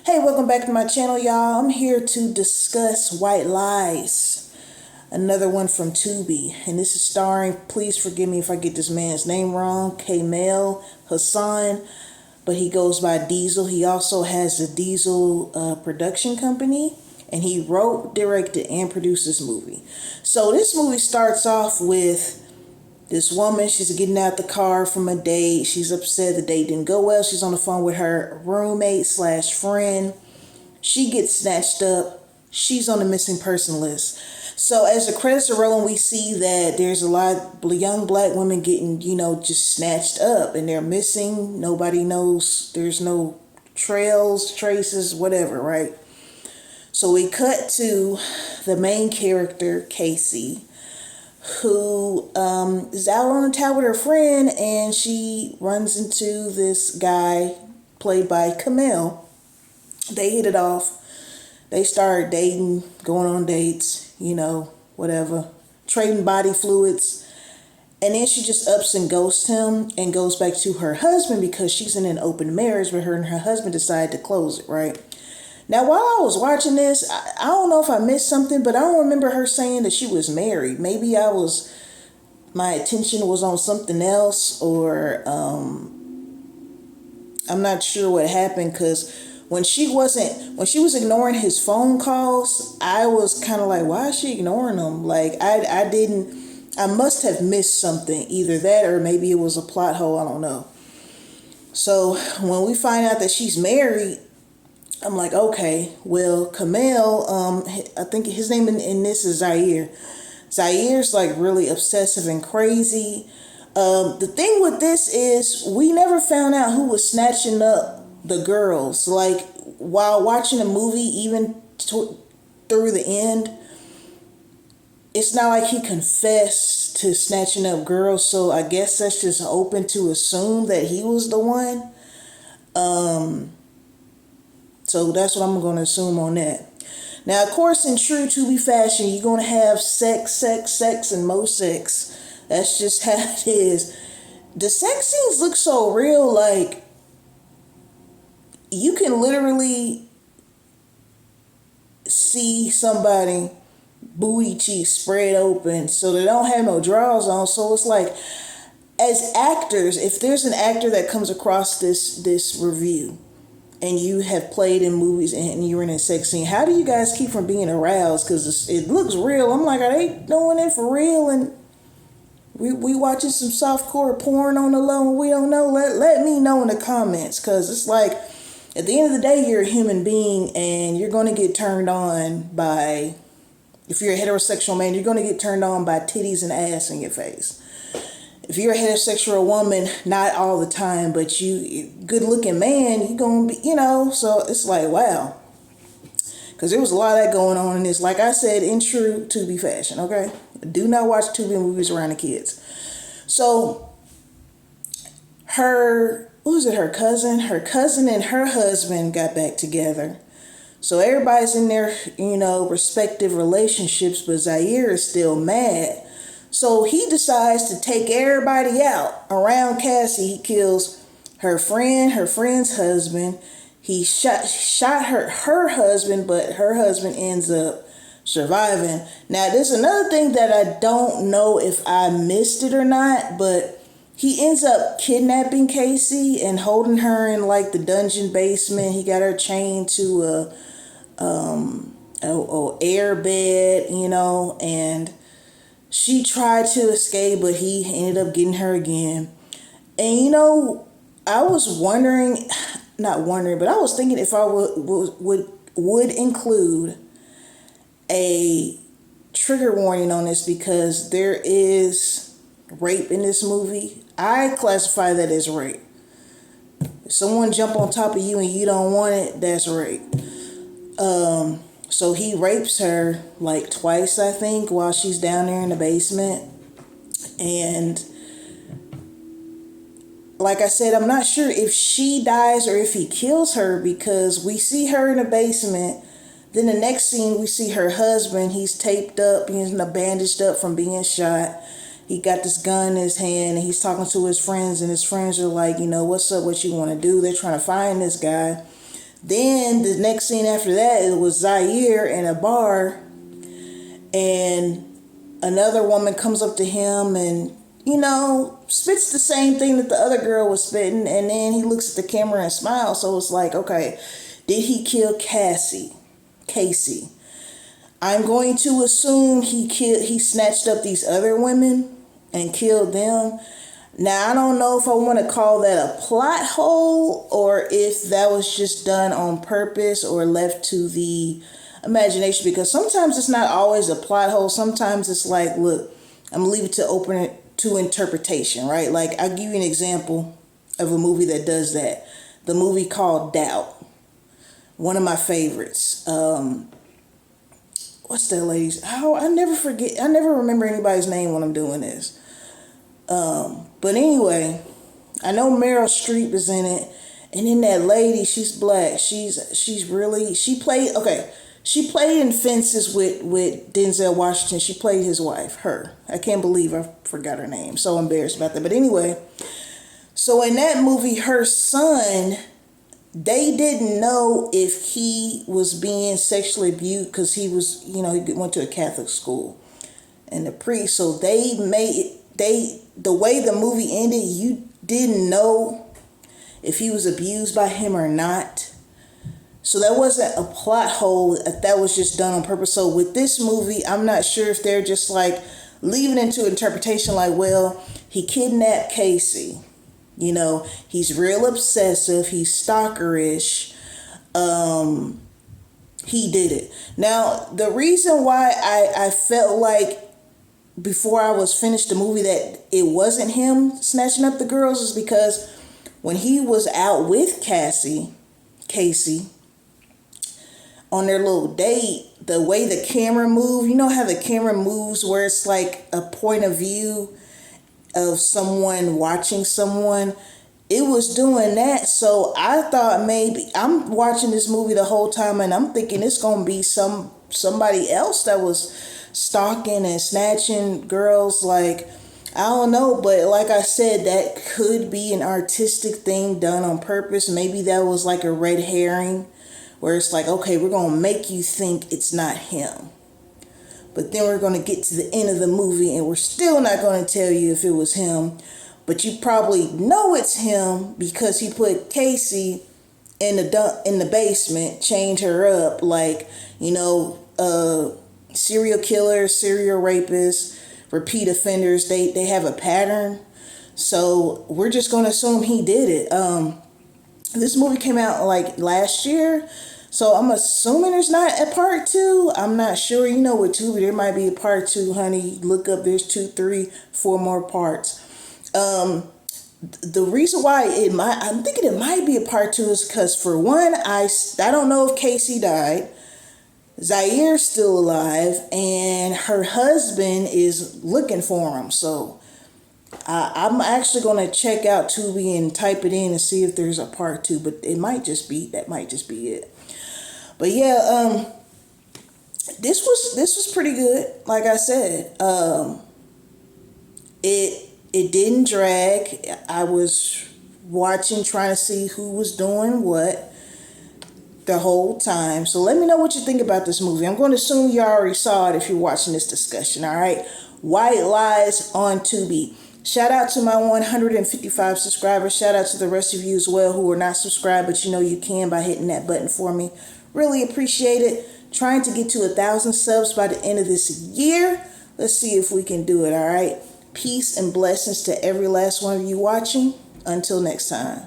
Hey, welcome back to my channel, y'all. I'm here to discuss White Lies, another one from Tubi. And this is starring, please forgive me if I get this man's name wrong, Kamal Hassan, but he goes by Diesel. He also has a Diesel production company, and he wrote, directed, and produced this movie. So this movie starts off with this woman. She's getting out the car from a date. She's upset the date didn't go well. She's on the phone with her roommate slash friend. She gets snatched up. She's on the missing person list. So as the credits are rolling, we see that there's a lot of young black women getting, just snatched up, and they're missing. Nobody knows. There's no trails, traces, whatever, right? So we cut to the main character, Casey, who is out on the town with her friend, and she runs into this guy played by Kamal. They hit it off. They start dating, going on dates, whatever, trading body fluids. And then she just ups and ghosts him and goes back to her husband because she's in an open marriage, but her and her husband decide to close it, right? Now, while I was watching this, I don't know if I missed something, but I don't remember her saying that she was married. Maybe my attention was on something else, or I'm not sure what happened, because when she was ignoring his phone calls, I was kind of like, why is she ignoring them? Like, I must have missed something, either that or maybe it was a plot hole, I don't know. So when we find out that she's married, I'm like, okay, well, Kamal, I think his name in this is Zaire. Zaire's like really obsessive and crazy. The thing with this is we never found out who was snatching up the girls. Like, while watching the movie, even through the end, it's not like he confessed to snatching up girls. So I guess that's just open to assume that he was the one. So that's what I'm going to assume on that. Now, of course, in true Tubi fashion, you're going to have sex, and more sex. That's just how it is. The sex scenes look so real, like, you can literally see somebody booty cheeks spread open so they don't have no drawers on. So it's like, as actors, if there's an actor that comes across this review, and you have played in movies and you're in a sex scene, how do you guys keep from being aroused? Because it looks real. I'm like, are they doing it for real? And we watching some softcore porn on the low and we don't know? Let me know in the comments, because it's like, at the end of the day, you're a human being, and you're going to get turned on by, if you're a heterosexual man, you're going to get turned on by titties and ass in your face. If you're a heterosexual woman, not all the time, but you good looking man, you're going to be, so it's like, wow. Because there was a lot of that going on in this. Like I said, in true Tubi fashion, okay? Do not watch Tubi movies around the kids. So, her cousin? Her cousin and her husband got back together. So everybody's in their, respective relationships, but Zaire is still mad. So he decides to take everybody out around Cassie. He kills her friend's husband. He shot her husband, but her husband ends up surviving. Now, there's another thing that I don't know if I missed it or not, but he ends up kidnapping Casey and holding her in like the dungeon basement. He got her chained to a air bed, and she tried to escape, but he ended up getting her again. And I was not wondering, but I was thinking if I would include a trigger warning on this, because there is rape in this movie. I classify that as rape. If someone jump on top of you and you don't want it, that's rape. So he rapes her like twice, I think, while she's down there in the basement. And like I said, I'm not sure if she dies or if he kills her, because we see her in the basement. Then the next scene, we see her husband. He's taped up, he's bandaged up from being shot. He got this gun in his hand, and he's talking to his friends, and his friends are like, what's up, what you want to do? They're trying to find this guy. Then the next scene after that, it was Zaire in a bar, and another woman comes up to him and, spits the same thing that the other girl was spitting, and then he looks at the camera and smiles. So it's like, okay, did he kill Casey? I'm going to assume he snatched up these other women and killed them. Now, I don't know if I want to call that a plot hole or if that was just done on purpose or left to the imagination, because sometimes it's not always a plot hole. Sometimes it's like, look, I'm going to leave it to open to interpretation, right? Like, I'll give you an example of a movie that does that. The movie called Doubt. One of my favorites. What's that lady's? Oh, I never forget. I never remember anybody's name when I'm doing this. But anyway, I know Meryl Streep is in it, and then that lady, she's black. She played in Fences with Denzel Washington. She played his wife, her. I can't believe I forgot her name. So embarrassed about that. But anyway, so in that movie, her son, they didn't know if he was being sexually abused because he was, he went to a Catholic school and the priest. So the way the movie ended, you didn't know if he was abused by him or not. So that wasn't a plot hole. That was just done on purpose. So with this movie, I'm not sure if they're just like leaving it to interpretation, like, well, he kidnapped Casey. He's real obsessive. He's stalkerish. He did it. Now, the reason why I felt like before I was finished the movie that it wasn't him snatching up the girls is because when he was out with Casey on their little date, the way the camera moved, you know how the camera moves where it's like a point of view of someone watching someone, it was doing that. So I thought maybe I'm watching this movie the whole time and I'm thinking it's gonna be somebody else that was stalking and snatching girls. Like, I don't know, but like I said, that could be an artistic thing done on purpose. Maybe that was like a red herring where it's like, okay, we're gonna make you think it's not him, but then we're going to get to the end of the movie and we're still not going to tell you if it was him. But you probably know it's him because he put Casey in the basement, chained her up, like, serial killers, serial rapists, repeat offenders, they have a pattern. So we're just going to assume he did it. This movie came out like last year. So I'm assuming there's not a part 2. I'm not sure. With Tubi, there might be a part 2, honey. Look up, there's 2, 3, 4 more parts. The reason why I'm thinking it might be a part 2 is because, for one, I don't know if Casey died. Zaire's still alive, and her husband is looking for him. So I'm actually going to check out Tubi and type it in and see if there's a part 2. But that might just be it. But yeah, this was pretty good. Like I said, it didn't drag. I was watching, trying to see who was doing what the whole time. So let me know what you think about this movie. I'm going to assume you already saw it if you're watching this discussion. All right, White Lies on Tubi. Shout out to my 155 subscribers. Shout out to the rest of you as well who are not subscribed, but you can by hitting that button for me. Really appreciate it. Trying to get to 1,000 subs by the end of this year. Let's see if we can do it, all right? Peace and blessings to every last one of you watching. Until next time.